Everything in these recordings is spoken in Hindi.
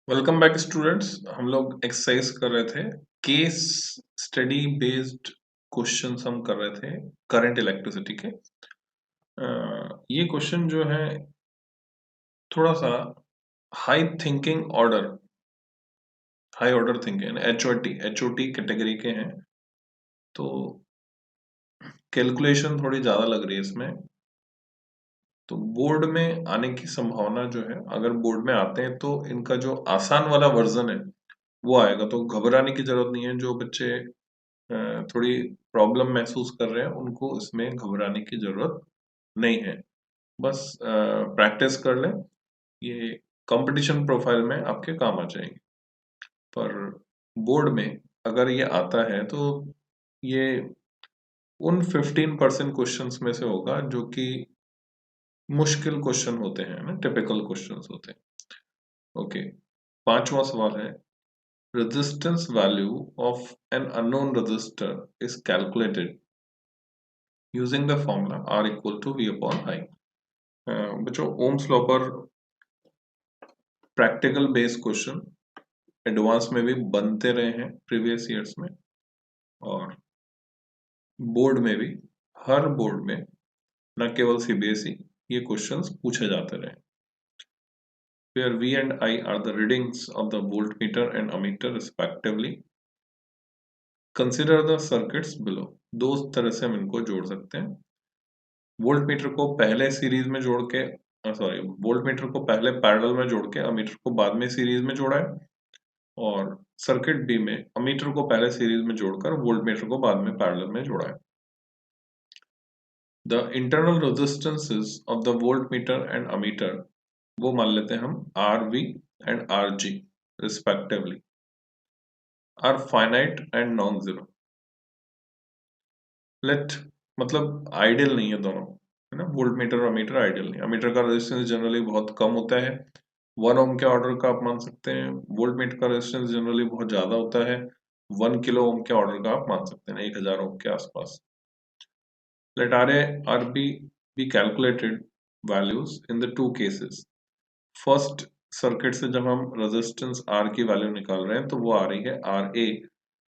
Welcome back students. हम लोग एक्सरसाइज कर रहे थे, केस स्टडी बेस्ड क्वेश्चंस हम कर रहे थे करंट इलेक्ट्रिसिटी के। ये क्वेश्चन जो है थोड़ा सा high thinking order, high order thinking HOT category के हैं, तो कैलकुलेशन थोड़ी ज्यादा लग रही है इसमें। तो बोर्ड में आने की संभावना जो है, अगर बोर्ड में आते हैं तो इनका जो आसान वाला वर्जन है वो आएगा, तो घबराने की जरूरत नहीं है। जो बच्चे थोड़ी प्रॉब्लम महसूस कर रहे हैं उनको इसमें घबराने की जरूरत नहीं है। बस प्रैक्टिस कर लें, ये कंपटीशन प्रोफाइल में आपके काम आ जाएंगे। पर बोर्ड में अगर ये आता है तो ये उन 15% क्वेश्चंस में से होगा जो कि मुश्किल क्वेश्चन होते हैं ना, टिपिकल क्वेश्चंस होते हैं। ओके, पांचवा सवाल है, resistance value of an unknown resistor is calculated using the formula R equal to V upon I। बच्चों, ओम्स लॉ पर प्रैक्टिकल बेस्ड क्वेश्चन एडवांस में भी बनते रहे हैं प्रीवियस ईयर्स में, और बोर्ड में भी, हर बोर्ड में, न केवल सीबीएसई, ये क्वेश्चंस पूछे जाते रहे। Where V and I are the readings of the voltmeter and ammeter respectively, consider the circuits below। दो तरह से हम इनको जोड़ सकते हैं। वोल्ट मीटर को पहले सीरीज में जोड़ के, सॉरी, वोल्ट मीटर को पहले पैरेलल में जोड़ के अमीटर को बाद में सीरीज में जोड़ा है, और सर्किट बी में अमीटर को पहले सीरीज में जोड़कर वोल्ट मीटर को बाद में पैरेलल में जोड़ा है। The internal resistances of the voltmeter and ammeter, वो मान लेते हैं हम R V and R G respectively, are finite and non zero. Let, मतलब आइडियल नहीं है दोनों, है ना। वोल्ट मीटर और अमीटर आइडियल नहीं। अमीटर का रेजिस्टेंस जनरली बहुत कम होता है, 1 ओम के ऑर्डर का आप मान सकते हैं। वोल्ट मीटर का रेजिस्टेंस जनरली बहुत ज्यादा होता है, 1 किलो ओम के ऑर्डर का आप मान सकते हैं, 1000 ओम के आसपास। Let R A R B calculated values in the two cases. First circuit से जब हम रेजिस्टेंस आर की वैल्यू निकाल रहे हैं तो वो आ रही है आर ए।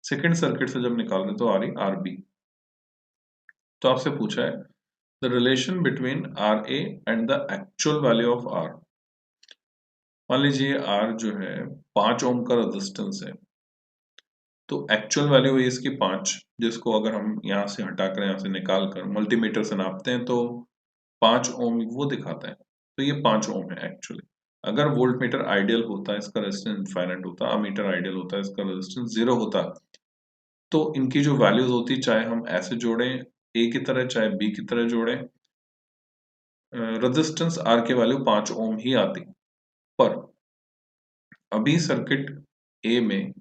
सेकेंड सर्किट से जब निकाल रहे हैं तो आ रही आर बी। तो आपसे पूछा है the relation between R A and the actual value of R. मान लीजिए आर जो है 5 ओम का रेजिस्टेंस है, तो एक्चुअल वैल्यू है इसकी 5, जिसको अगर हम यहाँ से हटाकर, यहाँ से निकाल कर मल्टीमीटर से नापते हैं तो 5 ओम वो दिखाता है। तो ये 5 ओम है एक्चुअली। अगर वोल्ट मीटर आइडियल होता, इसका रेजिस्टेंस इनफाइनाइट होता, अमीटर आइडियल होता, इसका रेजिस्टेंस 0 होता, तो इनकी जो वैल्यूज होती, चाहे हम ऐसे जोड़ें ए की तरह चाहे बी की तरह जोड़ें, रेजिस्टेंस आर की वैल्यू 5 ओम ही आती। पर अभी सर्किट ए में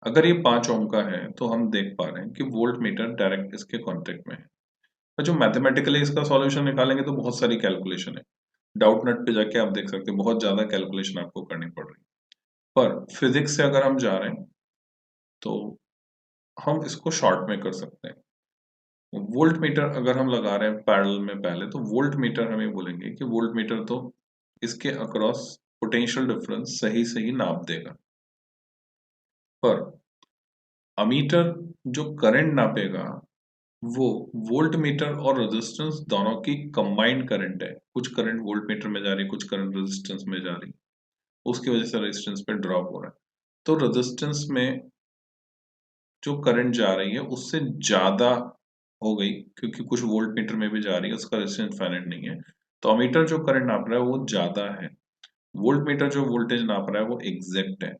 अगर ये 5 ओम का है तो हम देख पा रहे हैं कि वोल्ट मीटर डायरेक्ट इसके कांटेक्ट में है। और जो मैथमेटिकली इसका सॉल्यूशन निकालेंगे तो बहुत सारी कैलकुलेशन है। डाउट नट पे जाके आप देख सकते हैं, बहुत ज्यादा कैलकुलेशन आपको करनी पड़ रही है। पर फिजिक्स से अगर हम जा रहे हैं तो हम इसको शॉर्ट में कर सकते हैं। वोल्ट मीटर अगर हम लगा रहे हैं पैरेलल में पहले, तो वोल्ट मीटर हमें बोलेंगे कि वोल्ट मीटर तो इसके अक्रॉस पोटेंशियल डिफरेंस सही सही नाप देगा। पर अमीटर जो करंट नापेगा वो वोल्ट मीटर और रेजिस्टेंस दोनों की कंबाइंड करंट है। कुछ करंट वोल्ट मीटर में जा रही है, कुछ करंट रेजिस्टेंस में जा रही है, उसकी वजह से रेजिस्टेंस पे ड्रॉप हो रहा है। तो रेजिस्टेंस में जो करंट जा रही है उससे ज्यादा हो गई, क्योंकि कुछ वोल्ट मीटर में भी जा रही है, उसका रेजिस्टेंस इनफाइनाइट नहीं है। तो अमीटर जो करंट नाप रहा है वो ज्यादा है, वोल्ट मीटर जो वोल्टेज नाप रहा है वो एग्जैक्ट है।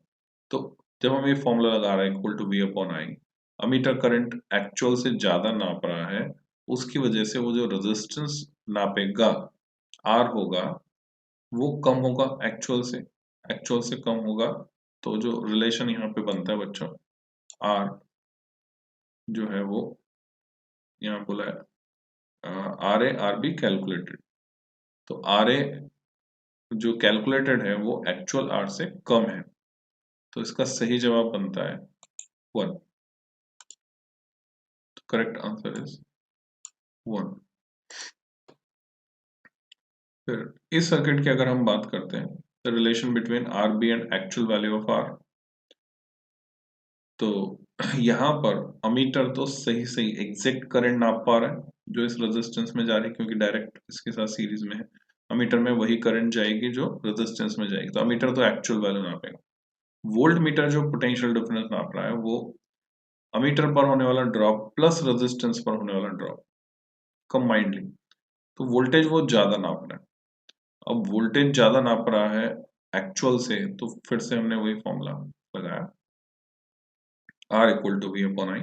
तो जब हम ये फॉर्मूला लगा रहे हैं equal to V upon I, ammeter current actual से ज्यादा नाप रहा है, उसकी वजह से वो जो रेजिस्टेंस नापेगा आर होगा वो कम होगा एक्चुअल से, एक्चुअल से कम होगा। तो जो रिलेशन यहाँ पे बनता है बच्चों, आर जो है वो यहाँ बोला है R A R B calculated. तो आर ए जो कैलकुलेटेड है वो एक्चुअल आर से कम है, तो इसका सही जवाब बनता है 1। तो करेक्ट आंसर इज 1। फिर इस सर्किट की अगर हम बात करते हैं the relation between R B and actual value of R. तो यहाँ पर अमीटर तो सही सही एग्जैक्ट करंट नाप पा रहा है जो इस रेजिस्टेंस में जा रही है, क्योंकि डायरेक्ट इसके साथ सीरीज में है। अमीटर में वही करंट जाएगी जो रेजिस्टेंस में जाएगी, तो अमीटर तो एक्चुअल वैल्यू नापेगा। वोल्ट मीटर जो पोटेंशियल डिफरेंस नाप रहा है वो अमीटर पर होने वाला ड्रॉप प्लस रेजिस्टेंस पर होने वाला ड्रॉप कंबाइंडली, तो वोल्टेज वो ज्यादा नाप रहा है। अब वोल्टेज ज्यादा नाप रहा है एक्चुअल से, तो फिर से हमने वही फॉर्मूला लगाया, R equal to V upon I.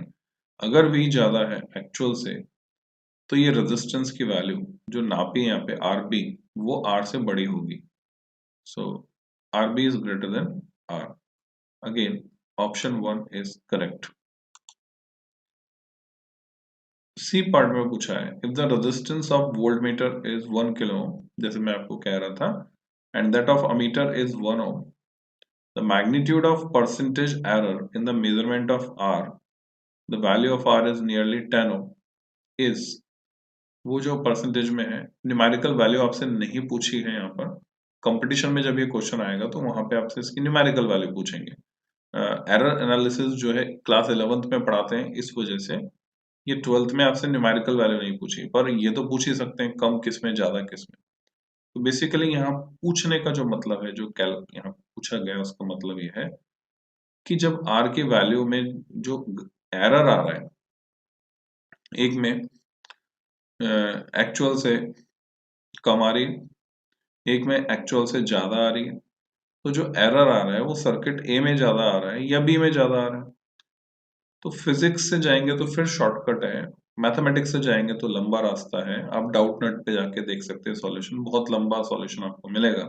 अगर V ज्यादा है एक्चुअल से तो ये रेजिस्टेंस की वैल्यू जो नापी है यहाँ पे RB वो R से बड़ी होगी। So RB is greater than R। Again option 1 is correct. C part में पूछा है if the resistance of voltmeter is 1 kilo ohm, जैसे मैं आपको कह रहा था, and that of ammeter is 1 ohm, the magnitude of percentage error in the measurement of R, the value of R is nearly 10 ohm, is, वो जो परसेंटेज में है, न्यूमेरिकल वैल्यू आपसे नहीं पूछी है यहाँ पर। कंपटीशन में जब ये क्वेश्चन आएगा तो वहां पे आपसे इसकी न्यूमेरिकल वैल्यू पूछेंगे। एरर एनालिसिस जो है क्लास 11th में पढ़ाते हैं, इस वजह से ये 12th में आपसे न्यूमेरिकल वैल्यू नहीं पूछी, पर ये तो पूछ ही सकते हैं कम किस में ज्यादा किस में। तो बेसिकली यहाँ पूछने का जो मतलब है, जो कैल यहाँ पूछा गया उसका मतलब ये है कि जब आर की वैल्यू में जो एरर आ रहा है, एक में एक्चुअल से कम आ रही है, एक में एक्चुअल से ज्यादा आ रही है, तो जो एरर आ रहा है वो सर्किट ए में ज्यादा आ रहा है या बी में ज्यादा आ रहा है। तो फिजिक्स से जाएंगे तो फिर शॉर्टकट है, मैथमेटिक्स से जाएंगे तो लंबा रास्ता है। आप डाउट नेट पे जाके देख सकते हैं, सॉल्यूशन बहुत लंबा सॉल्यूशन आपको मिलेगा,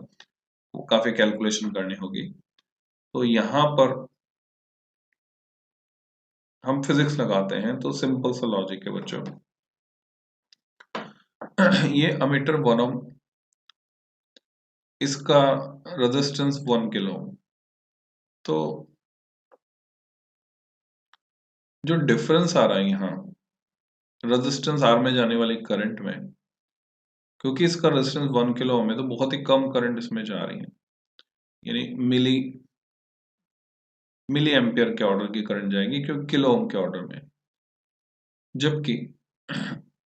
वो काफी कैलकुलेशन करनी होगी। तो यहाँ पर हम फिजिक्स लगाते हैं, तो सिंपल सा लॉजिक है बच्चों। ये अमीटर 1 ओम, इसका रेजिस्टेंस 1 किलो ओम, तो जो डिफरेंस आ रहा है यहाँ रेजिस्टेंस आर में जाने वाली करंट में, क्योंकि इसका रेजिस्टेंस 1 किलो ओम है तो बहुत ही कम करंट इसमें जा रही है, यानी मिली मिली एम्पियर के ऑर्डर की करंट जाएगी, क्योंकि किलो ओम के ऑर्डर में। जबकि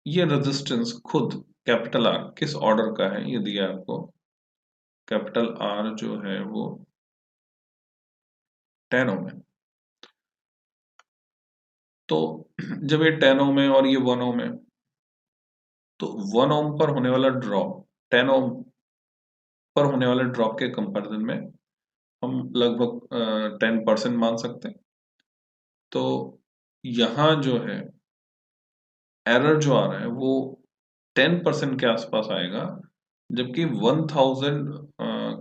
ये रेजिस्टेंस खुद कैपिटल आर किस ऑर्डर का है ये दिया आपको, कैपिटल आर जो है वो 10 ओम है। तो जब ये 10 ओम है और ये 1 ओम है, तो 1 ओम पर होने वाला ड्रॉप 10 ओम पर होने वाले ड्रॉप के कंपैरिजन में हम लगभग 10% मान सकते हैं। तो यहाँ जो है एरर जो आ रहा है वो 10% के आसपास आएगा, जबकि 1000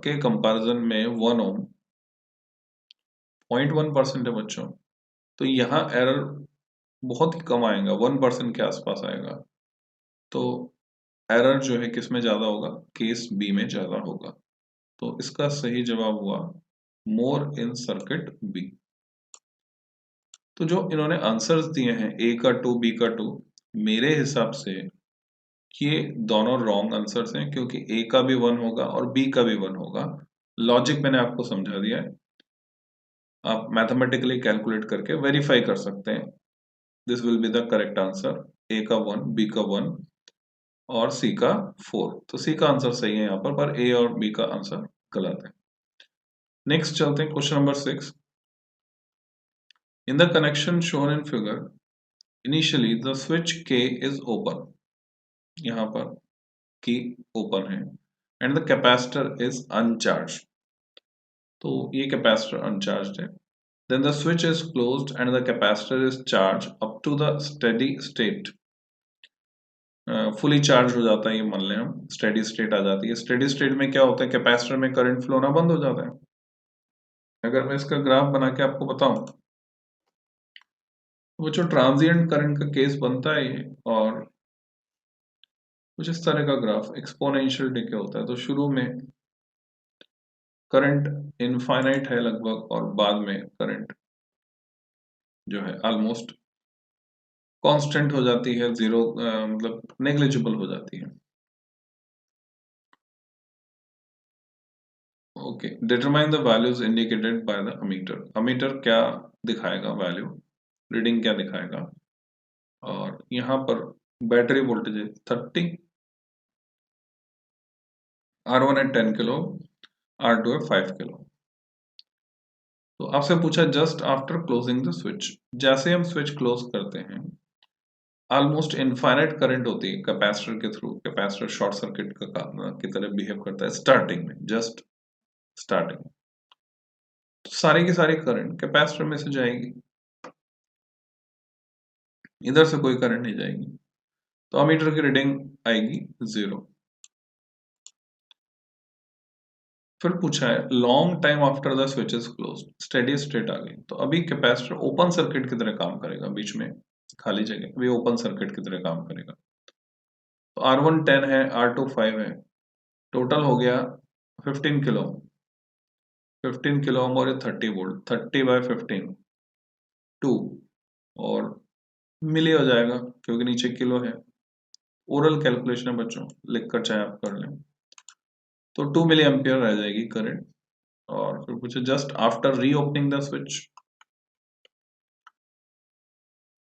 के कंपैरिजन में 1 ओम 0.1% है बच्चों। तो यहाँ एरर बहुत ही कम आएगा, 1% के आसपास आएगा। तो एरर जो है किस में ज्यादा होगा, केस बी में ज्यादा होगा। तो इसका सही जवाब हुआ मोर इन सर्किट बी। तो जो इन्होंने आंसर्स दिए हैं ए का 2 बी का 2, मेरे हिसाब से ये दोनों रॉन्ग आंसर्स हैं, क्योंकि ए का भी 1 होगा और बी का भी 1 होगा। लॉजिक मैंने आपको समझा दिया है, आप मैथमेटिकली कैलकुलेट करके वेरीफाई कर सकते हैं। This will be the correct answer, A का 1 बी का 1 और सी का 4। तो सी का आंसर सही है यहाँ पर ए और बी का आंसर गलत है। नेक्स्ट चलते हैं question number 6। In the connection shown in figure initially the switch K is open, यहाँ पर की ओपन है, and the capacitor is uncharged, तो ये कैपेसिटर अनचार्ज है। Then the switch is closed and the capacitor is charged up to the steady state, fully charged हो जाता है ये मान लें हम, स्टेडी स्टेट आ जाती है। स्टेडी स्टेट में क्या होता है, कैपेसिटर में करंट फ्लो होना बंद हो जाता है। अगर मैं इसका ग्राफ बना के आपको बताऊं, तो वो जो ट्रांजिएंट करंट का केस बनता है ये, और कुछ इस तरह का ग्राफ एक्सपोनेंशियल डिके होता है। तो शुरू में करंट इनफाइनाइट है लगभग, और बाद में करंट जो है ऑलमोस्ट कांस्टेंट हो जाती है, जीरो मतलब नेग्लिजिबल हो जाती है। Okay, determine the values indicated by the ammeter. Ammeter क्या दिखाएगा वैल्यू, रीडिंग क्या दिखाएगा, और यहाँ पर बैटरी वोल्टेज है 30, R1 है 10 किलो, R2 है 5 किलो। तो आपसे पूछा just after closing the switch, जैसे हम स्विच क्लोज करते हैं ऑलमोस्ट इनफाइनाइट करंट होती है कैपेसिटर के थ्रू, कैपेसिटर शॉर्ट सर्किट की तरह बिहेव करता है स्टार्टिंग में, जस्ट स्टार्टिंग। तो सारी की सारी करंट कैपेसिटर में से जाएगी, इधर से कोई करंट नहीं जाएगी, तो अमीटर की रीडिंग आएगी 0। फिर पूछा है long time after the switch is close, steady state आ गई, तो अभी कैपेसिटर ओपन सर्किट की तरह काम करेगा, बीच में खाली जगह अभी ओपन सर्किट की तरह काम करेगा। तो R1 10 है, R2 5 है, टोटल हो गया 15 किलो, 15 किलो ओम और 30 वोल्ट, 30/15 2, और मिली हो जाएगा क्योंकि नीचे किलो है। ओरल कैलकुलेशन है बच्चों, लिखकर चाहे आप कर लें। तो 2 मिली एम्पियर रह जाएगी करंट। और फिर पूछे just after reopening the switch,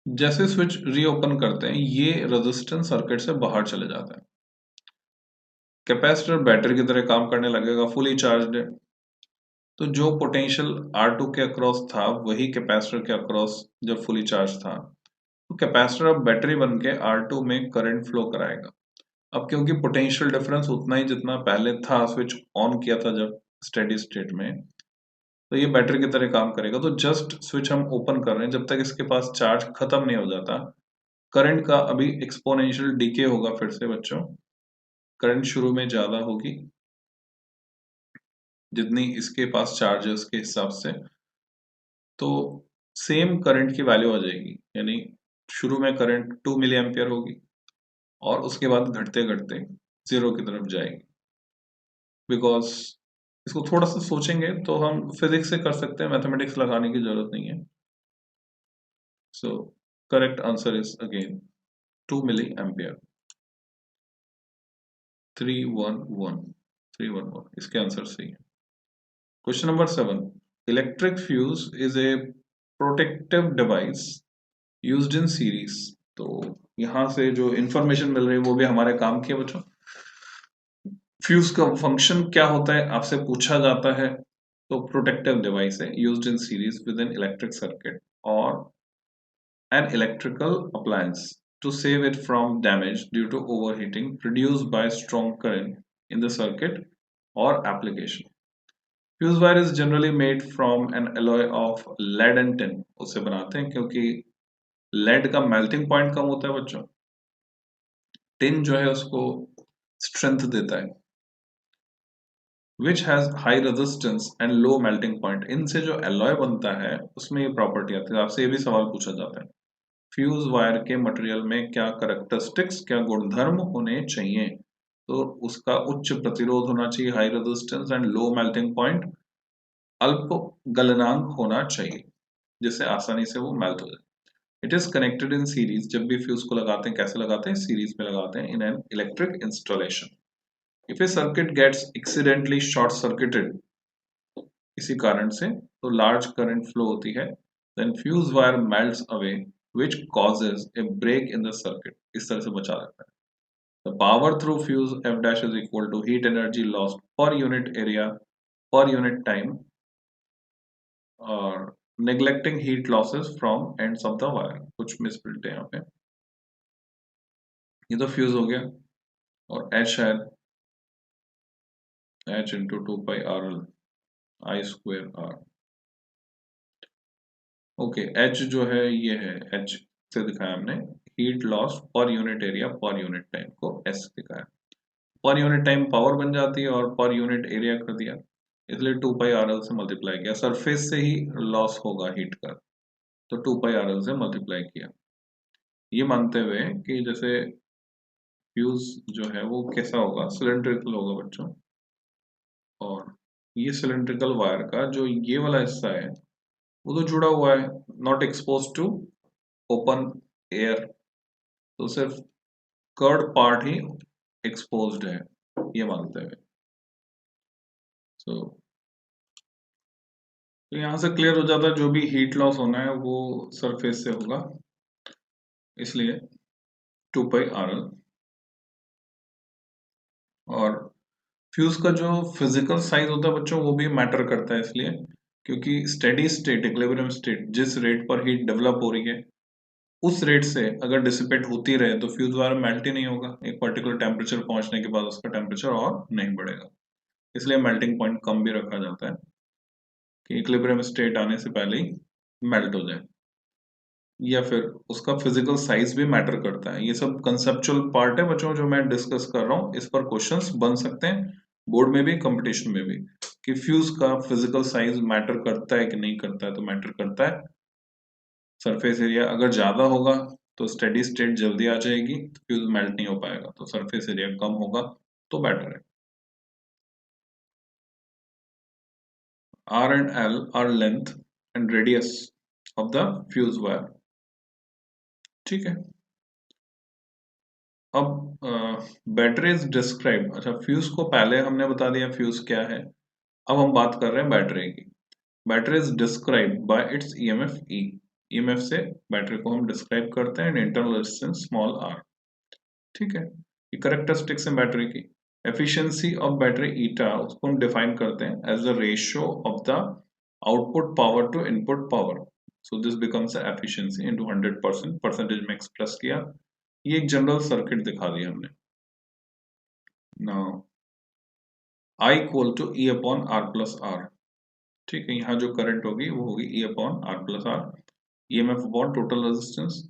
जैसे स्विच रीओपन करते हैं ये रेजिस्टेंस सर्किट से बाहर चले जाता है, कैपेसिटर बैटरी की तरह काम करने लगेगा, फुली चार्ज्ड है। तो जो पोटेंशियल R2 के अक्रॉस था वही कैपेसिटर के अक्रॉस जब फुली चार्ज था, तो कैपेसिटर अब बैटरी बन के R2 में करंट फ्लो कराएगा। अब क्योंकि पोटेंशियल डिफरेंस उतना ही जितना पहले था स्विच ऑन किया था जब स्टेडी स्टेट में, तो ये बैटरी की तरह काम करेगा। तो जस्ट स्विच हम ओपन कर रहे हैं, जब तक इसके पास चार्ज खत्म नहीं हो जाता, करंट का अभी एक्सपोनेंशियल डीके होगा। फिर से बच्चों, करंट शुरू में ज्यादा होगी जितनी इसके पास चार्ज है उसके हिसाब से, तो सेम करंट की वैल्यू आ जाएगी, यानी शुरू में करंट 2 मिली एम्पियर होगी और उसके बाद घटते घटते 0 की तरफ जाएगी। बिकॉज इसको थोड़ा सा सोचेंगे तो हम फिजिक्स से कर सकते हैं, मैथमेटिक्स लगाने की जरूरत नहीं है। So correct answer is again 2 milliampere, 311, 311 इसके आंसर सही है। Question number 7, electric fuse is a protective device used in series. तो यहां से जो इंफॉर्मेशन मिल रही है वो भी हमारे काम की है बच्चों। फ्यूज का फंक्शन क्या होता है आपसे पूछा जाता है, तो प्रोटेक्टिव डिवाइस है used in series with an electric circuit और an electrical appliance to save it from damage due to overheating produced by strong current in the circuit or application. Fuse wire is generally made from an alloy of lead and tin, उससे बनाते हैं क्योंकि lead का melting point कम होता है बच्चों, tin जो है उसको strength देता है, which has high resistance and low melting point। इनसे जो alloy बनता है उसमें ये प्रॉपर्टी आती है। आपसे ये भी सवाल पूछा जाता है फ्यूज वायर के मटेरियल में क्या कैरेक्टरिस्टिक्स, क्या गुणधर्म होने चाहिए, तो उसका उच्च प्रतिरोध होना चाहिए, high resistance and low melting point, अल्प गलनांक होना चाहिए जिससे आसानी से वो मेल्ट हो जाए। It is connected in series, जब भी फ्यूज को लगाते हैं कैसे लगाते हैं, सीरीज में लगाते हैं in an electric installation. If a circuit gets accidentally short circuited इसी कारण से, तो लार्ज करंट फ्लो होती है, then fuse wire melts away which causes a break in the circuit, इस तरह से बचा रहता है। The power through fuse F dash is equal to heat energy lost per unit area per unit time और neglecting heat losses from ends of the wire। कुछ मिसप्रिंट है यहाँ पे, ये तो फ्यूज हो गया, और H है H into 2 pi RL I square R। Okay, H जो है ये है, H से दिखाया हमने, heat loss per unit area per unit time को S दिखाया, पर यूनिट टाइम पावर बन जाती है और पर यूनिट एरिया कर दिया, इसलिए 2 पाई आर एल से मल्टीप्लाई किया, सरफेस से ही लॉस होगा हीट का, तो 2 पाई आर एल से मल्टीप्लाई किया, ये मानते हुए कि जैसे फ्यूज जो है वो कैसा होगा, सिलेंड्रिकल होगा बच्चों, और ये सिलेंड्रिकल वायर का जो ये वाला हिस्सा है वो तो जुड़ा हुआ है, not expose to open air, तो सिर्फ कर्ड पार्ट ही एक्सपोज्ड है, ये मानते हुए। सो तो यहाँ से क्लियर हो जाता है जो भी हीट लॉस होना है वो सरफेस से होगा, इसलिए 2πRL। और फ्यूज का जो फिजिकल साइज होता है बच्चों वो भी मैटर करता है, इसलिए क्योंकि स्टेडी स्टेट इक्विलिब्रियम स्टेट जिस रेट पर हीट डेवलप हो रही है उस रेट से अगर डिसिपेट होती रहे तो फ्यूज वायर मेल्ट ही नहीं होगा, एक पर्टिकुलर टेम्परेचर पहुंचने के बाद उसका टेम्परेचर और नहीं बढ़ेगा, इसलिए मेल्टिंग पॉइंट कम भी रखा जाता है कि इक्विलिब्रियम स्टेट आने से पहले ही मेल्ट हो जाए। या फिर उसका फिजिकल साइज भी मैटर करता है। ये सब कंसेप्चुअल पार्ट है बच्चों जो मैं डिस्कस कर रहा हूँ, इस पर क्वेश्चंस बन सकते हैं बोर्ड में भी कंपटीशन में भी, कि फ्यूज का फिजिकल साइज मैटर करता है कि नहीं करता है। तो मैटर करता है। सरफेस एरिया अगर ज्यादा होगा तो स्टेडी स्टेट जल्दी आ जाएगी, तो फ्यूज मेल्ट नहीं हो पाएगा, तो सरफेस एरिया कम होगा तो बेटर है। R and L are length and radius of the fuse wire। ठीक है। अब बैटरी इज डिस्क्राइब, अच्छा फ्यूज को पहले हमने बता दिया फ्यूज क्या है, अब हम बात कर रहे हैं बैटरी की। Battery is describe by it's EMF E, EMF से बैटरी को हम डिस्क्राइब करते हैं, इंटरनल रेजिस्टेंस स्मॉल आर। ठीक है, ये करेक्टरिस्टिक्स है बैटरी की। एफिशिएंसी ऑफ बैटरी ईटा उसको हम डिफाइन करते हैं as the ratio of the output power to input power, so this becomes efficiency into 100%, percentage में एक्सप्रेस किया। ये एक जनरल सर्किट दिखा दिया हमने। Now I equal to E upon R plus R. ठीक है, यहाँ जो करंट होगी वो होगी E upon R plus R, EMF upon total resistance.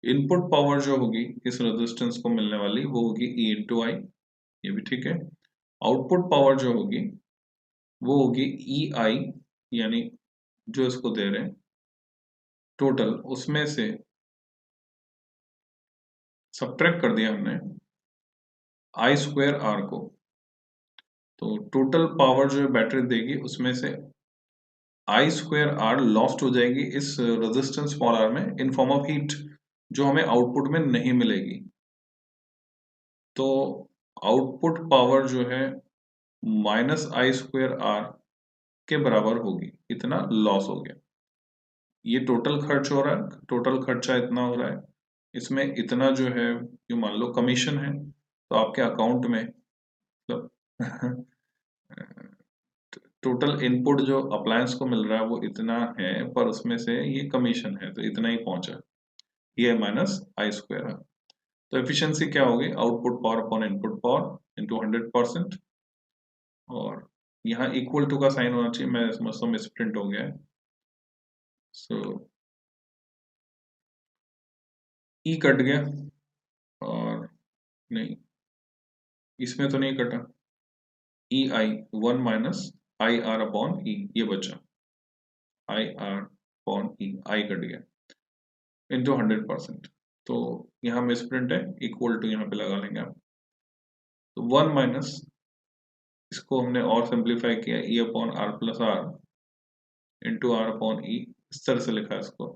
Input power जो होगी इस रेजिस्टेंस को मिलने वाली वो होगी ई इंटू आई, ये भी ठीक है। आउटपुट पावर जो होगी वो होगी ई आई, यानी जो इसको दे रहे हैं टोटल, उसमें से सब्ट्रैक्ट कर दिया हमने आई स्क्वायर आर को, तो टोटल पावर जो बैटरी देगी उसमें से आई स्क्वायर आर लॉस्ट हो जाएगी इस रेजिस्टेंस स्मॉल आर में इन फॉर्म ऑफ हीट, जो हमें आउटपुट में नहीं मिलेगी। तो आउटपुट पावर जो है माइनस आई स्क्वायर आर के बराबर होगी, इतना लॉस हो गया। ये टोटल खर्च हो रहा है, टोटल खर्चा इतना हो रहा है, इसमें इतना जो है ये मान लो कमीशन है, तो आपके अकाउंट में मतलब टोटल इनपुट जो अप्लायंस को मिल रहा है वो इतना है, पर उसमें से ये कमीशन है तो इतना ही पहुंचा, ये माइनस आई स्क्वायर है। तो एफिशिएंसी क्या होगी, output power upon input power into 100%। और यहाँ इक्वल टू का साइन होना चाहिए, मैं समझता हूँ मिसप्रिंट हो गया है। सो ई कट गया, और नहीं इसमें तो नहीं कटा, ई आई 1 माइनस आई आर अपॉन ई, ये बचा I R upon E, I cut गया इंटू 100%। तो यहाँ मिसप्रिंट है, इक्वल टू यहाँ पे लगा लेंगे आप। तो 1 माइनस, इसको हमने और सिंप्लीफाई किया, E upon R plus R into R upon E, इस तरह से लिखा है इसको।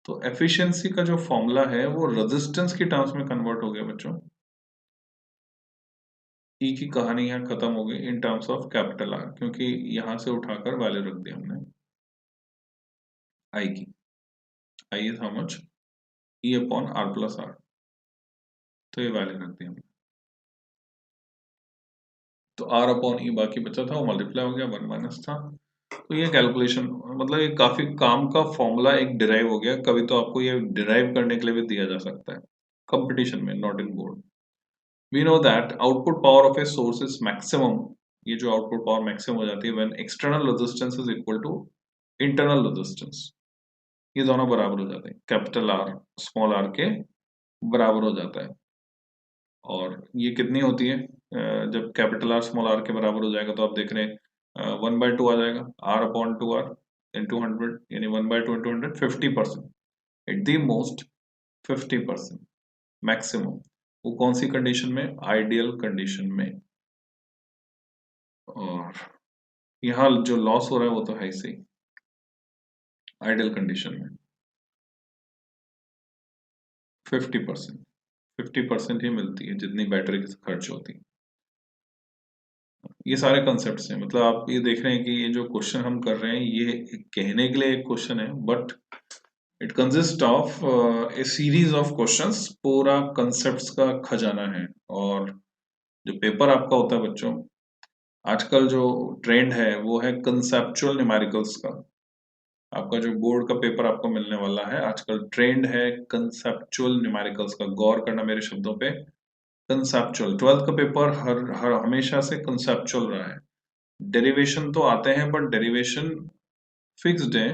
तो एफिशिएंसी का जो फॉर्मूला है वो रेजिस्टेंस की टर्म्स में कन्वर्ट हो गया बच्चों। ई की कहानी यहाँ खत्म हो गई in terms of capital R, क्योंकि यहां से उठाकर वैल्यू रख दी हमने आई की। I is how much, E upon R plus R, तो ये वैल्यू रख दी हमने। तो आर अपॉन ई बाकी बचा था वो मल्टीप्लाई हो गया, 1 माइनस था। तो ये कैलकुलेशन मतलब ये काफी काम का फॉर्मूला एक डिराइव हो गया, कभी तो आपको ये डिराइव करने के लिए भी दिया जा सकता है कंपटीशन में, not in board. We know that output power of a source is maximum, ये जो आउटपुट पावर मैक्सिमम हो जाती है when external resistance is equal to internal resistance, ये दोनों बराबर हो जाते हैं, कैपिटल आर स्मॉल आर के बराबर हो जाता है। और ये कितनी होती है, जब कैपिटल आर स्मॉल आर के बराबर हो जाएगा तो आप देख रहे हैं 1/2 आ जाएगा, R upon two R into 100, यानी 1/2 into 100, 50%, at the most 50%, maximum. वो कौन सी कंडीशन में, आइडियल कंडीशन में। और यहाँ जो लॉस हो रहा है वो तो है ही सही, आइडियल कंडीशन में 50%, 50% ही मिलती है जितनी बैटरी की खर्च होती है। ये सारे कंसेप्ट हैं। मतलब आप ये देख रहे हैं कि ये जो क्वेश्चन हम कर रहे हैं ये कहने के लिए एक क्वेश्चन है, but it consist of A series of questions, पूरा कंसेप्ट्स का खजाना है। और जो पेपर आपका होता है बच्चों, आजकल जो ट्रेंड है वो है कंसेप्चुअल न्यूमेरिकल्स का। आपका जो बोर्ड का पेपर आपको मिलने वाला है, आजकल ट्रेंड है कंसेप्चुअल न्यूमेरिकल्स का। गौर करना मेरे शब्दों पे, कंसेप्चुअल। ट्वेल्थ का पेपर हर हमेशा से कंसेप्चुअल रहा है। डेरिवेशन तो आते हैं पर डेरिवेशन फिक्स्ड है।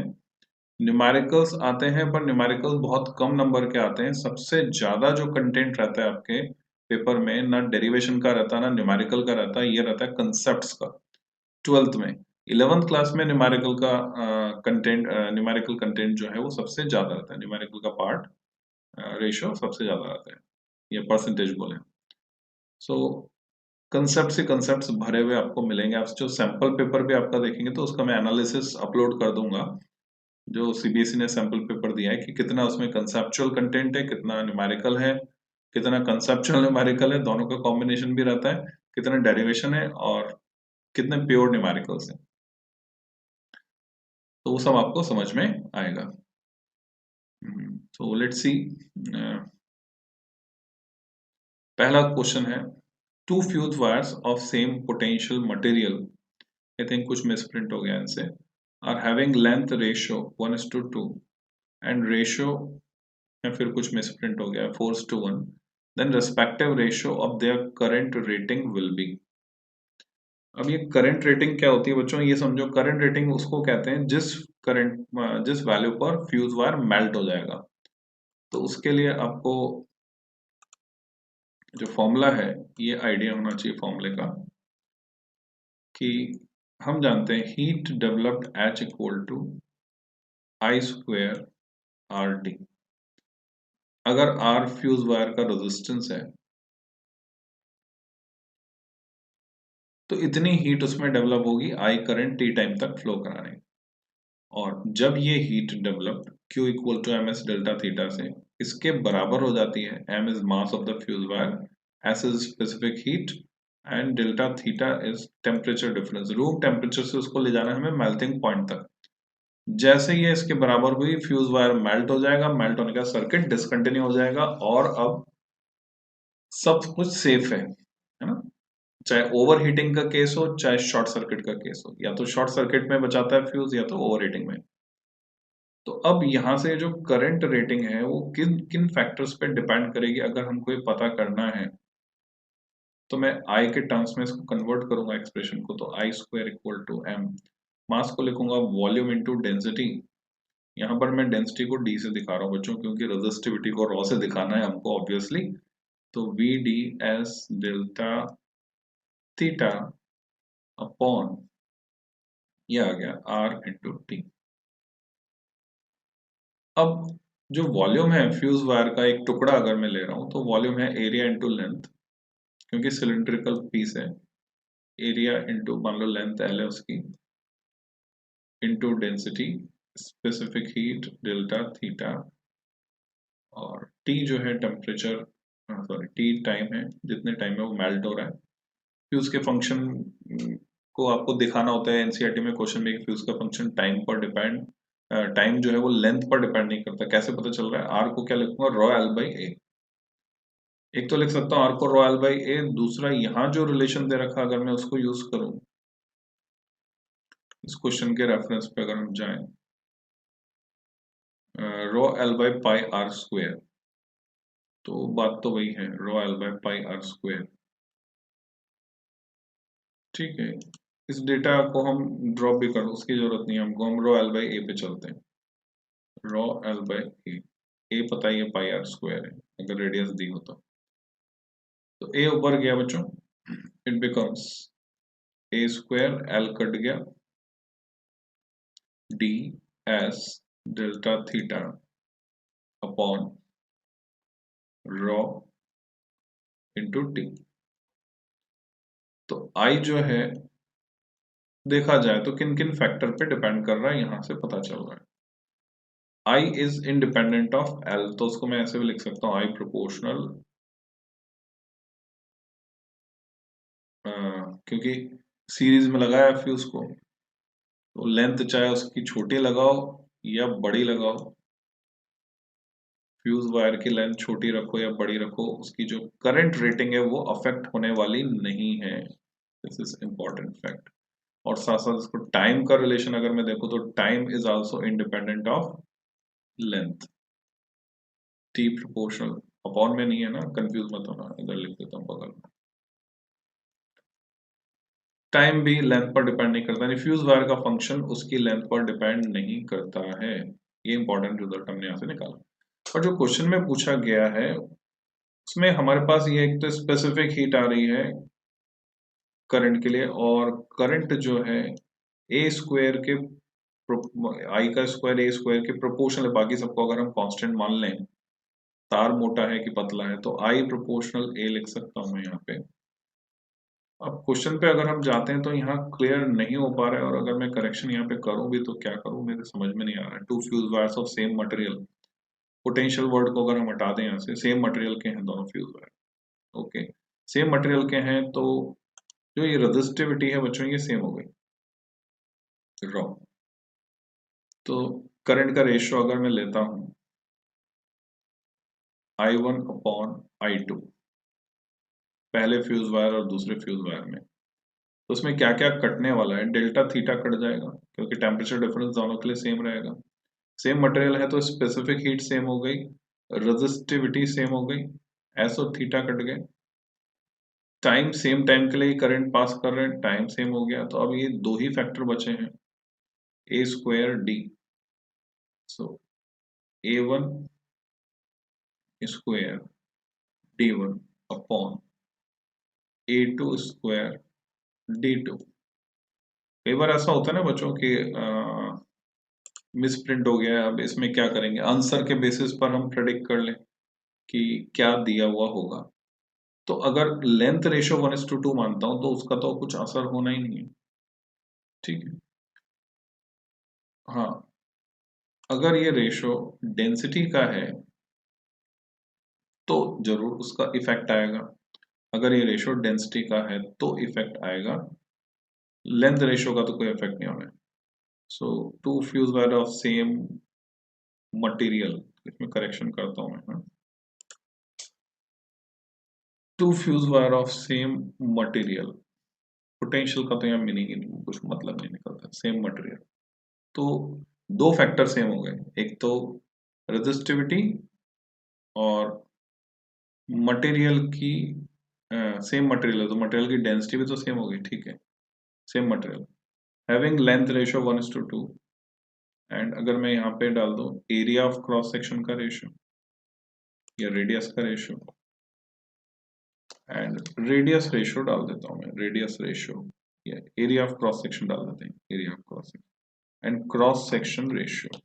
न्यूमेरिकल्स आते हैं पर न्यूमेरिकल्स बहुत कम नंबर के आते हैं। सबसे ज्यादा जो कंटेंट रहता है आपके पेपर में, ना डेरिवेशन का रहता ना न्यूमेरिकल का रहता, ये रहता है कंसेप्ट्स का। ट्वेल्थ में, 11th क्लास में न्यूमेरिकल का कंटेंट, न्यूमेरिकल कंटेंट जो है वो सबसे ज्यादा रहता है। न्यूमेरिकल का पार्ट रेशियो सबसे ज्यादा रहता है, ये परसेंटेज बोले। सो कंसेप्ट से कंसेप्ट्स भरे हुए आपको मिलेंगे। आप जो सैंपल पेपर भी आपका देखेंगे तो उसका मैं एनालिसिस अपलोड कर दूंगा। जो सीबीएसई ने सैंपल पेपर दिया है कि कितना उसमें कंसेप्चुअल कंटेंट है, कितना न्यूमेरिकल है, कितना कंसेप्चुअल न्यूमेरिकल है, दोनों का कॉम्बिनेशन भी रहता है, कितना डेरिवेशन है और कितने प्योर न्यूमेरिकल्स हैं। तो वो सब आपको समझ में आएगा। So let's see. पहला क्वेश्चन है, two fuse wires of same potential material, I think कुछ मिसप्रिंट हो गया इनसे, are having length ratio 1:2 and ratio में फिर कुछ मिसप्रिंट हो गया 4:1, then respective ratio of their current rating will be. अब ये करंट रेटिंग क्या होती है बच्चों, ये समझो। करंट रेटिंग उसको कहते हैं जिस वैल्यू पर फ्यूज वायर मेल्ट हो जाएगा। तो उसके लिए आपको जो फॉर्मूला है ये आइडिया होना चाहिए फॉर्मूले का, कि हम जानते हैं heat developed H equal to I square R T. अगर आर फ्यूज वायर का रेजिस्टेंस है तो इतनी हीट उसमें डेवलप होगी आई करंट टी टाइम तक फ्लो कराने। और जब ये heat developed Q equal to M S delta theta से इसके बराबर हो जाती है, m is mass of the fuse wire, s is specific heat and delta theta is temperature difference. Room temperature से उसको ले जाना है हमें मेल्टिंग पॉइंट तक। जैसे ये इसके बराबर हुई, फ्यूज वायर मेल्ट हो जाएगा, मेल्ट होने का सर्किट डिसकंटिन्यू हो जाएगा और अब सब कुछ सेफ है ना। चाहे ओवर हीटिंग का केस हो, चाहे शॉर्ट सर्किट का केस हो, या तो शॉर्ट सर्किट में बचाता है फ्यूज या तो ओवर हीटिंग में। तो अब यहां से जो करंट रेटिंग है वो किन किन फैक्टर्स पे डिपेंड करेगी, अगर हमको ये पता करना है तो मैं आई के टर्म्स में इसको कन्वर्ट करूंगा एक्सप्रेशन को। तो आई स्क्वायर इक्वल टू एम, मास को लिखूंगा वॉल्यूम इनटू डेंसिटी। यहाँ पर मैं डेंसिटी को डी से दिखा रहा हूँ बच्चों, क्योंकि रेजिस्टिविटी को रॉ से दिखाना है हमको ऑब्वियसली। तो V D S delta theta upon, ये आ गया आर इंटू टी। अब जो वॉल्यूम है फ्यूज वायर का, एक टुकड़ा अगर मैं ले रहा हूं तो वॉल्यूम है एरिया इंटू लेंथ, क्योंकि सिलिंड्रिकल पीस है। एरिया इंटू मान लो लेंथ एल है उसकी, into density, specific heat delta theta, और टी जो है टेम्परेचर, सॉरी टी टाइम है, जितने टाइम में वो मेल्ट हो रहा है। फ्यूज के फंक्शन को आपको दिखाना होता है एनसीईआरटी में क्वेश्चन में, फ्यूज का फंक्शन टाइम पर डिपेंड, टाइम जो है वो लेंथ पर डिपेंड नहीं करता। कैसे पता चल रहा है, आर को क्या लिखूंगा, रॉ एल बाई ए। एक तो लिख सकता हूँ आर को रॉ एल बाई ए, दूसरा यहाँ जो रिलेशन दे रखा अगर मैं उसको यूज करूं, इस क्वेश्चन के रेफरेंस पे अगर हम जाएं, rho L by pi R square, तो बात तो वही है, rho L by pi R square. ठीक है, इस डेटा को हम ड्रॉप भी कर, उसकी जरूरत नहीं है हमको, हम रॉ एल बाई ए पे चलते हैं। रॉ एल बाई ए पता ही है पाई आर स्क्वायर है, अगर रेडियस दी हो तो ए ऊपर गया बच्चों, it becomes A square, L cut गया, D S delta theta upon rho into T. तो आई जो है देखा जाए तो किन किन फैक्टर पे डिपेंड कर रहा है यहां से पता चल रहा है। I is independent of L, तो उसको मैं ऐसे भी लिख सकता हूँ, आई प्रोपोर्शनल, क्योंकि सीरीज में लगाया फ्यूज को, तो लेंथ चाहे उसकी छोटी लगाओ या बड़ी लगाओ, फ्यूज वायर की लेंथ छोटी रखो या बड़ी रखो, उसकी जो करंट रेटिंग है वो अफेक्ट होने वाली नहीं है। This is important fact. और साथ साथ इसको टाइम का रिलेशन अगर मैं देखूं तो time is also independent of length. T proportional, upon में नहीं है ना, कंफ्यूज मत होना, इधर लिख देता हूँ बगल में। टाइम भी लेंथ पर डिपेंड नहीं करता, यानी फ्यूज वायर का फंक्शन उसकी लेंथ पर डिपेंड नहीं करता है। ये इंपॉर्टेंट रिजल्ट हमने यहाँ से निकाला। और जो क्वेश्चन में पूछा गया है उसमें हमारे पास ये एक तो स्पेसिफिक हीट आ रही है करंट के लिए, और करंट जो है ए स्क्वायर के आई का स्क्वायर ए स्क्वायर के प्रोपोर्शनल है। बाकी सबको अगर हम कांस्टेंट मान लें, तार मोटा है कि पतला है, तो आई प्रोपोर्शनल ए लिख सकता हूँ मैं यहाँ पे। अब क्वेश्चन पे अगर हम जाते हैं तो यहाँ क्लियर नहीं हो पा रहा है, और अगर मैं करेक्शन यहाँ पे करूँ भी तो क्या करूँ मेरे समझ में नहीं आ रहा है। Two fuse wires of same material, potential word को अगर हम हटा दें यहाँ से, सेम मटेरियल के हैं दोनों fuse wire. Okay, same material के हैं तो जो ये रेजिस्टिविटी है बच्चों ये सेम हो गई, रॉन्ग। तो करंट का रेशियो अगर मैं लेता हूं I1 अपॉन I2, पहले फ्यूज वायर और दूसरे फ्यूज वायर में, तो उसमें क्या क्या कटने वाला है, डेल्टा थीटा कट जाएगा क्योंकि टेम्परेचर डिफरेंस दोनों के लिए सेम रहेगा। सेम मटेरियल है तो स्पेसिफिक हीट सेम हो गई, रेजिस्टिविटी सेम हो गई, एस और थीटा कट गए। टाइम, सेम टाइम के लिए करंट पास कर रहे हैं, टाइम सेम हो गया, तो अब ये दो ही फैक्टर बचे हैं, ए स्क्वायर डी। सो A1 square D1 upon A2 square D2। कई बार ऐसा होता है ना बच्चों की मिस प्रिंट हो गया है, अब इसमें क्या करेंगे, आंसर के बेसिस पर हम प्रेडिक्ट कर लें कि क्या दिया हुआ होगा। तो अगर लेंथ रेशियो 1:2 मानता हूं तो उसका तो कुछ असर होना ही नहीं है, ठीक है। हाँ, अगर ये रेशियो डेंसिटी का है तो जरूर उसका इफेक्ट आएगा, अगर ये रेशियो डेंसिटी का है तो इफेक्ट आएगा, लेंथ रेशियो का तो कोई इफेक्ट नहीं होना है। So to fuse wire of same material, इसमें करेक्शन करता हूं मैं, to fuse wire of same material, potential का तो यहाँ मीनिंग ही नहीं, कुछ मतलब नहीं निकलता, सेम मटेरियल। तो दो फैक्टर सेम हो गए, एक तो रेजिस्टिविटी और मटेरियल की, सेम मटेरियल है तो मटेरियल की डेंसिटी भी तो सेम हो गई, ठीक है, same material having length ratio 1:2। And अगर मैं यहाँ पे डाल दूं एरिया ऑफ क्रॉस सेक्शन का रेशियो या रेडियस का रेशियो, एंड रेडियस रेशियो डाल देता हूँ मैं, रेडियस रेशियो या एरिया ऑफ क्रॉस सेक्शन डाल देते हैं, area of cross section and cross section ratio.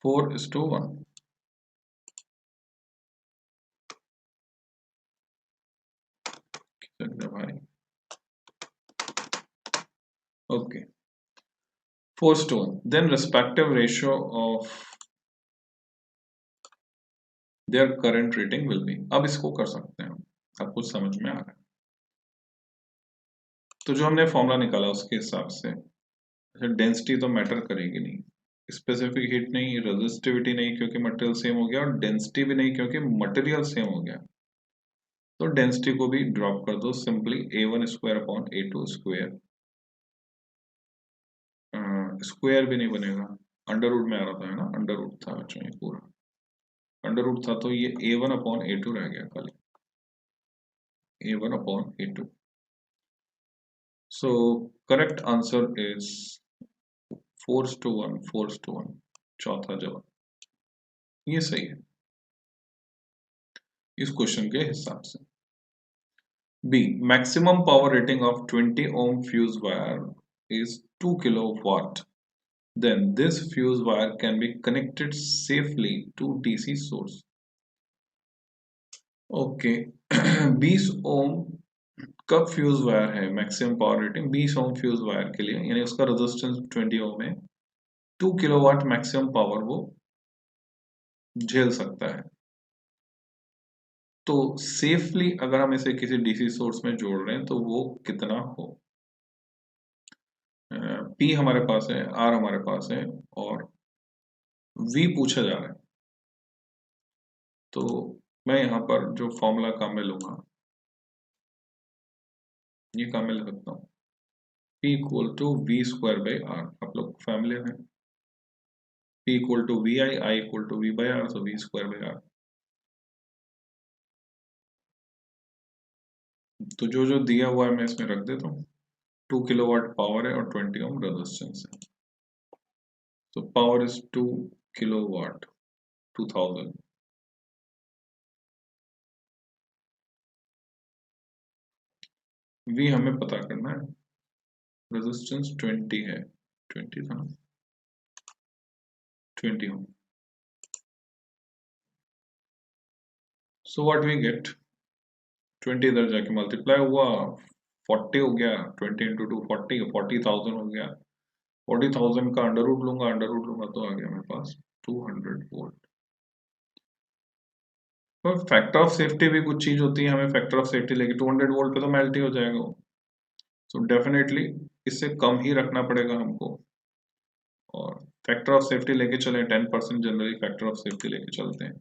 4:1। भाई okay, 4:1, then respective ratio of their current rating will be. अब इसको कर सकते हैं, सब कुछ समझ में आ रहा है। तो जो हमने फॉर्मूला निकाला उसके हिसाब से डेंसिटी तो मैटर करेगी नहीं, स्पेसिफिक हीट नहीं, रेजिस्टिविटी नहीं क्योंकि मटेरियल सेम हो गया, और डेंसिटी भी नहीं क्योंकि मटेरियल सेम हो गया। तो डेंसिटी को भी ड्रॉप कर दो, simply A1 square upon A2 square, square भी नहीं बनेगा, अंडर रूट में आ रहा था, है ना, अंडर रूट था बच्चों, ये पूरा अंडर रूट था, तो ये A1 अपॉन A2 रह गया खाली, A1 upon A2। So correct answer is 4:1, 4:1, चौथा जवाब ये सही है इस क्वेश्चन के हिसाब से। B, maximum power rating of 20 ohm fuse wire is 2 kilowatt. Then this fuse wire can be connected safely to DC source. Okay, 20 ओम का फ्यूज वायर है, मैक्सिमम पावर रेटिंग 20 ओम फ्यूज वायर के लिए, यानी उसका रेजिस्टेंस 20 ओम है, 2 किलोवाट मैक्सिमम पावर वो झेल सकता है। तो सेफली अगर हम इसे किसी डीसी सोर्स में जोड़ रहे हैं तो वो कितना हो। पी हमारे पास है, आर हमारे पास है और वी पूछा जा रहा है। तो मैं यहाँ पर जो फॉर्मूला काम में लूंगा, ये काम में ले सकता हूँ, P equal to V square by R. आप लोग फैमिलियर हैं, P equal to V I equal to V by R, so V square by R. तो जो जो दिया हुआ है मैं इसमें रख देता हूँ। 2 किलोवाट पावर है और 20 ओम रेजिस्टेंस है। तो पावर इज 2 किलोवाट, 2000। वी हमें पता करना है, रेजिस्टेंस 20 है, 20 था, 20 ओम। सो व्हाट वी गेट, 20 इधर जाके मल्टीप्लाई हुआ, 40 हो गया, 20 इंटू 2 40, 40,000 हो गया। 40,000 का अंडर रूट लूंगा, अंडर रूट लूंगा तो आ गया मेरे पास 200 वोल्ट। तो फैक्टर ऑफ सेफ्टी भी कुछ चीज होती है, हमें फैक्टर ऑफ सेफ्टी लेके 200 वोल्ट पे तो मेल्ट ही हो जाएगा वो। सो डेफिनेटली इससे कम ही रखना पड़ेगा हमको। और फैक्टर ऑफ सेफ्टी लेके चले 10%, जनरली फैक्टर ऑफ सेफ्टी लेके चलते हैं।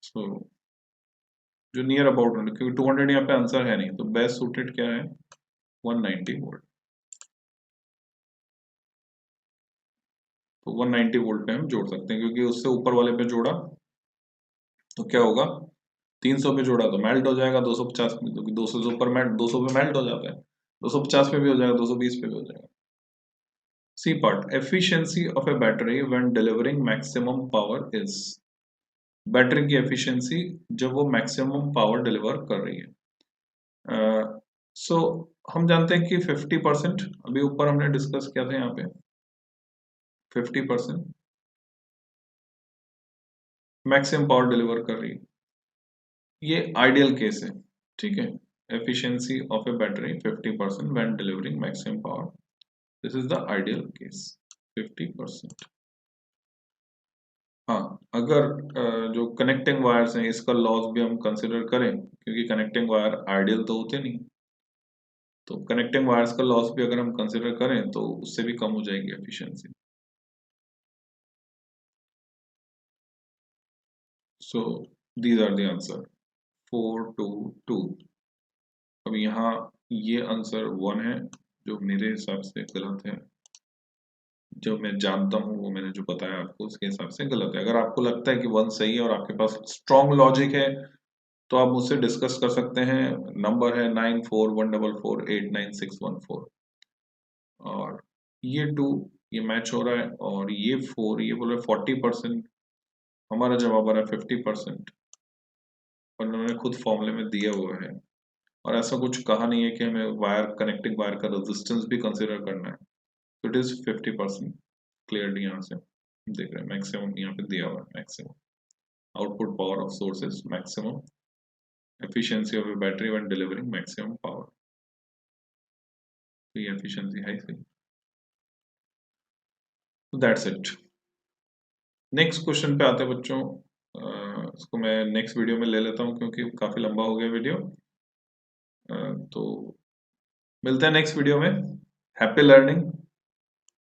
सो जो नियर अबाउट, क्योंकि 200 यहाँ पे आंसर है नहीं, तो बेस्ट सूटेड क्या है, 190 वोल्ट। तो 190 वोल्ट पे हम जोड़ सकते हैं, क्योंकि उससे ऊपर वाले पे जोड़ा तो क्या होगा, 300 पे जोड़ा तो मेल्ट हो जाएगा, 250 में, क्योंकि 200 से ऊपर मेल्ट, 200 पे मेल्ट हो जाता है, 250 पे भी हो जाएगा, 220 पे भी हो जाएगा। C part, efficiency of a battery when delivering maximum power is. Battery की एफिशिएंसी जब वो मैक्सिमम पावर डिलीवर कर रही है। सो हम जानते हैं कि 50%, अभी ऊपर हमने डिस्कस किया था, यहाँ पे 50% मैक्सिमम पावर डिलीवर कर रही है, ये आइडियल केस है, ठीक है। Efficiency of a battery 50% when delivering maximum power, this is the ideal case, 50%। हाँ, अगर जो कनेक्टिंग वायर्स हैं इसका लॉस भी हम कंसिडर करें, क्योंकि कनेक्टिंग वायर आइडियल तो होते नहीं, तो कनेक्टिंग वायर्स का लॉस भी अगर हम कंसिडर करें तो उससे भी कम हो जाएगी efficiency. So these are the answer 4 2 2। अब यहाँ ये आंसर 1 है, जो मेरे हिसाब से गलत है। जो मैं जानता हूँ वो मैंने जो बताया आपको उसके हिसाब से गलत है। अगर आपको लगता है कि 1 सही है और आपके पास स्ट्रॉन्ग लॉजिक है तो आप मुझसे डिस्कस कर सकते हैं। नंबर है 9414489614। और ये 2 ये मैच हो रहा है, और ये 4 ये बोल रहे 40%, हमारा जवाब आ रहा है 50%, और उन्होंने खुद फॉर्मूले में दिया हुआ है। और ऐसा कुछ कहा नहीं है कि हमें वायर, कनेक्टिंग वायर का रेजिस्टेंस भी कंसिडर करना है। तो इट इज 50%, क्लियरली यहाँ से देख रहे हैं। मैक्सिमम यहाँ पे दिया हुआ है, maximum output power of sources, maximum efficiency of a battery when delivering maximum power. तो ये एफिशिएंसी है सही। तो दैट्स इट। नेक्स्ट क्वेश्चन पे आते हैं बच्चों। इसको मैं नेक्स्ट वीडियो में ले लेता हूँ क्योंकि काफी लंबा हो गया वीडियो। तो मिलते हैं नेक्स्ट वीडियो में। Happy learning.